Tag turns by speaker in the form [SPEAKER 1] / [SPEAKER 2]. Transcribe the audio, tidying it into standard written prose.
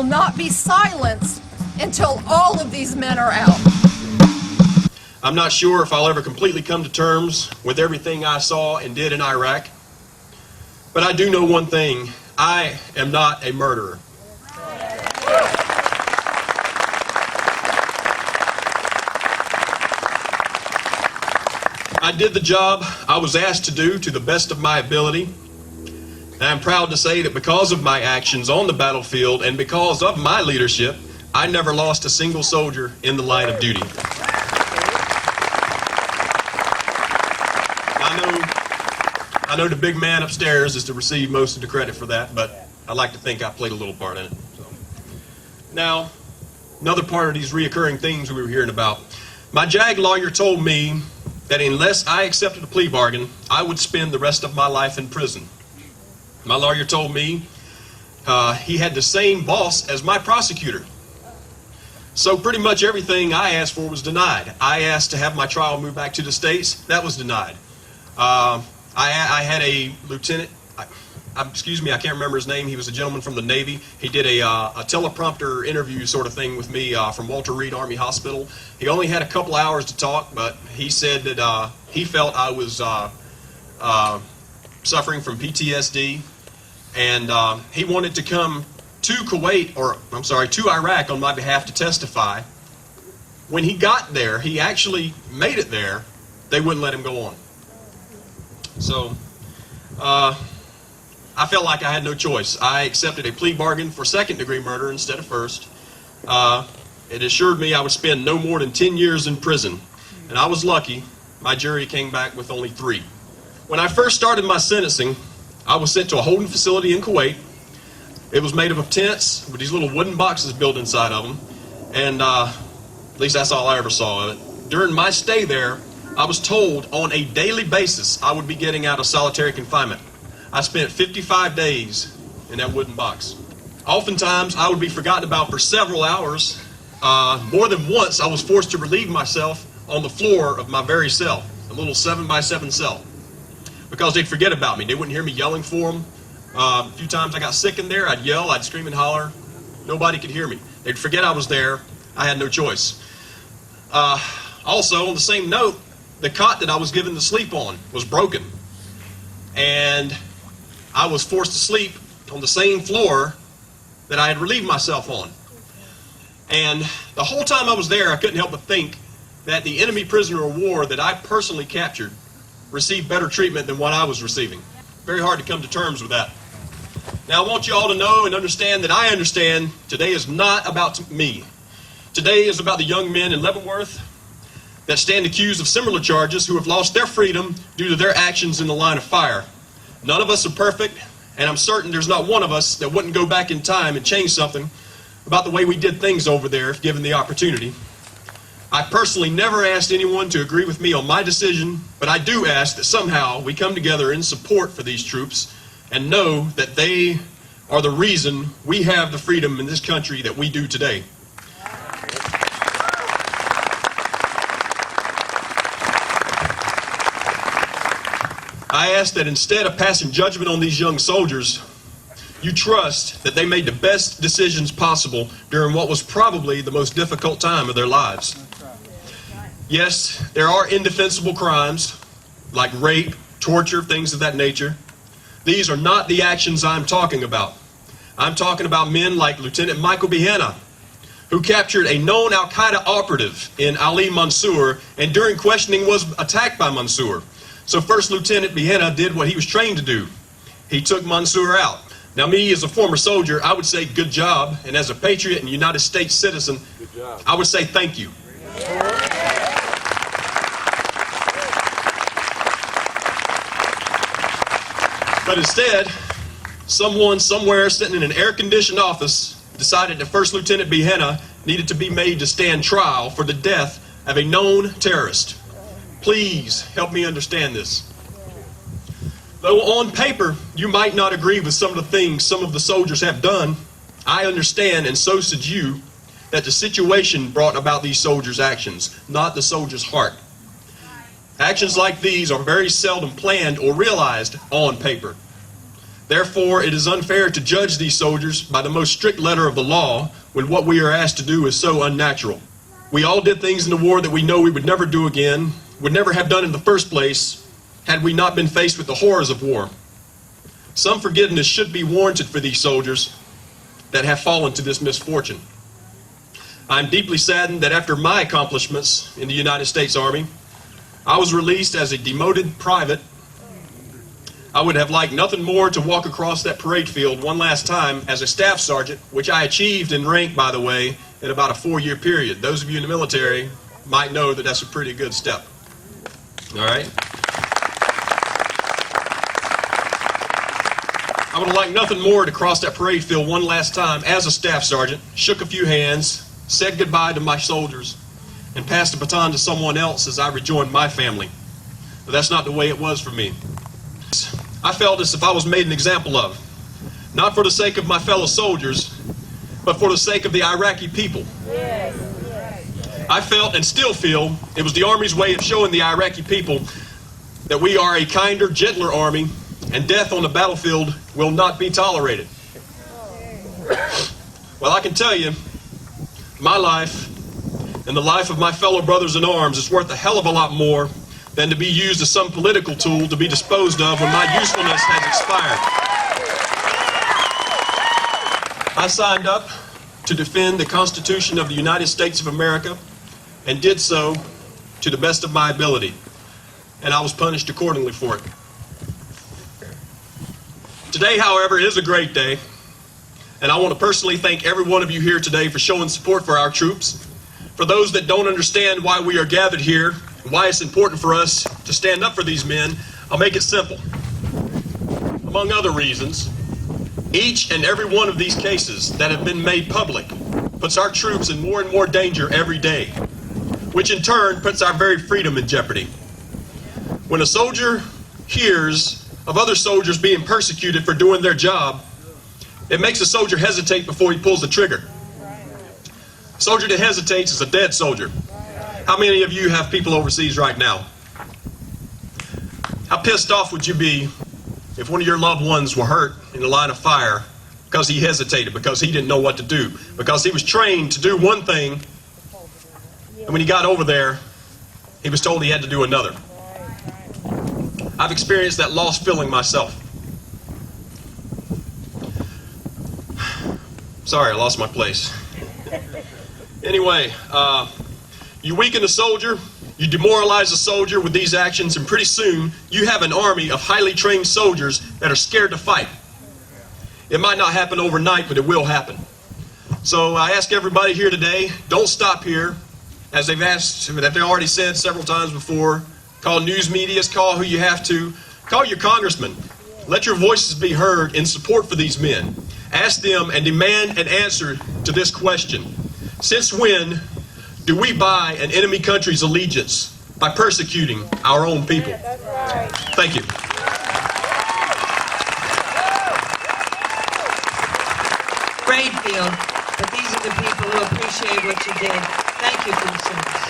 [SPEAKER 1] not be silenced until all of these men are out.
[SPEAKER 2] I'm not sure if I'll ever completely come to terms with everything I saw and did in Iraq, but I do know one thing: I am not a murderer. I did the job I was asked to do to the best of my ability, and I'm proud to say that because of my actions on the battlefield and because of my leadership, I never lost a single soldier in the line of duty. I know the big man upstairs is to receive most of the credit for that, but I like to think I played a little part in it. So. Now, another part of these reoccurring things we were hearing about. My JAG lawyer told me that unless I accepted a plea bargain, I would spend the rest of my life in prison. My lawyer told me he had the same boss as my prosecutor. So pretty much everything I asked for was denied. I asked to have my trial moved back to the States. That was denied. I had a lieutenant, excuse me, I can't remember his name. He was a gentleman from the Navy. He did a teleprompter interview sort of thing with me from Walter Reed Army Hospital. He only had a couple hours to talk, but he said that he felt I was suffering from PTSD, and he wanted to come to Kuwait, or I'm sorry, to Iraq on my behalf to testify. When he got there, he actually made it there, they wouldn't let him go on. So, I felt like I had no choice. I accepted a plea bargain for second-degree murder instead of first. It assured me I would spend no more than 10 years in prison, and I was lucky. My jury came back with only 3. When I first started my sentencing, I was sent to a holding facility in Kuwait. It was made up of tents with these little wooden boxes built inside of them, and at least that's all I ever saw of it. During my stay there, I was told on a daily basis I would be getting out of solitary confinement. I spent 55 days in that wooden box. Oftentimes, I would be forgotten about for several hours. More than once, I was forced to relieve myself on the floor of my very cell, a little 7x7 cell, because they'd forget about me. They wouldn't hear me yelling for them. A few times I got sick in there, I'd yell, I'd scream and holler. Nobody could hear me. They'd forget I was there. I had no choice. Also, on the same note, the cot that I was given to sleep on was broken, and I was forced to sleep on the same floor that I had relieved myself on. And the whole time I was there, I couldn't help but think that the enemy prisoner of war that I personally captured received better treatment than what I was receiving. Very hard to come to terms with that. Now, I want you all to know and understand that I understand today is not about me. Today is about the young men in Leavenworth that stand accused of similar charges, who have lost their freedom due to their actions in the line of fire. None of us are perfect, and I'm certain there's not one of us that wouldn't go back in time and change something about the way we did things over there if given the opportunity. I personally never asked anyone to agree with me on my decision, but I do ask that somehow we come together in support for these troops and know that they are the reason we have the freedom in this country that we do today. I ask that instead of passing judgment on these young soldiers, you trust that they made the best decisions possible during what was probably the most difficult time of their lives. Yes, there are indefensible crimes like rape, torture, things of that nature. These are not the actions I'm talking about. I'm talking about men like Lieutenant Michael Behenna, who captured a known Al-Qaeda operative in Ali Mansour, and during questioning was attacked by Mansour. So First Lieutenant Behenna did what he was trained to do. He took Mansour out. Now, me as a former soldier, I would say good job, and as a patriot and United States citizen, I would say thank you. But instead, someone somewhere sitting in an air-conditioned office decided that First Lieutenant Behenna needed to be made to stand trial for the death of a known terrorist. Please help me understand this. Though on paper you might not agree with some of the things some of the soldiers have done, I understand, and so should you, that the situation brought about these soldiers' actions, not the soldier's heart. Actions like these are very seldom planned or realized on paper. Therefore, it is unfair to judge these soldiers by the most strict letter of the law when what we are asked to do is so unnatural. We all did things in the war that we know we would never do again, would never have done in the first place, had we not been faced with the horrors of war. Some forgiveness should be warranted for these soldiers that have fallen to this misfortune. I'm deeply saddened that after my accomplishments in the United States Army, I was released as a demoted private. I would have liked nothing more to walk across that parade field one last time as a staff sergeant, which I achieved in rank, by the way, in about a 4-year period. Those of you in the military might know that that's a pretty good step. All right? I would have liked nothing more to cross that parade field one last time as a staff sergeant, shook a few hands, said goodbye to my soldiers, and passed the baton to someone else as I rejoined my family. But that's not the way it was for me. I felt as if I was made an example of, not for the sake of my fellow soldiers, but for the sake of the Iraqi people. I felt and still feel it was the Army's way of showing the Iraqi people that we are a kinder, gentler Army, and death on the battlefield will not be tolerated. Well, I can tell you, my life and the life of my fellow brothers in arms is worth a hell of a lot more than to be used as some political tool to be disposed of when my usefulness has expired. I signed up to defend the Constitution of the United States of America and did so to the best of my ability, and I was punished accordingly for it. Today, however, is a great day, and I want to personally thank every one of you here today for showing support for our troops. For those that don't understand why we are gathered here, why it's important for us to stand up for these men, I'll make it simple. Among other reasons, each and every one of these cases that have been made public puts our troops in more and more danger every day, which in turn puts our very freedom in jeopardy. When a soldier hears of other soldiers being persecuted for doing their job, it makes a soldier hesitate before he pulls the trigger. A soldier that hesitates is a dead soldier. How many of you have people overseas right now? How pissed off would you be if one of your loved ones were hurt in the line of fire because he hesitated, because he didn't know what to do, because he was trained to do one thing, and when he got over there, he was told he had to do another. I've experienced that lost feeling myself. Sorry, I lost my place. Anyway, you weaken a soldier, you demoralize a soldier with these actions, and pretty soon you have an army of highly trained soldiers that are scared to fight. It might not happen overnight, but it will happen. So I ask everybody here today, don't stop here. As they've already said several times before, call news medias, call who you have to, call your congressman. Let your voices be heard in support for these men. Ask them and demand an answer to this question. Since when do we buy an enemy country's allegiance by persecuting our own people? Thank you.
[SPEAKER 3] Great field, but these are the people who appreciate what you did. Thank you for the service.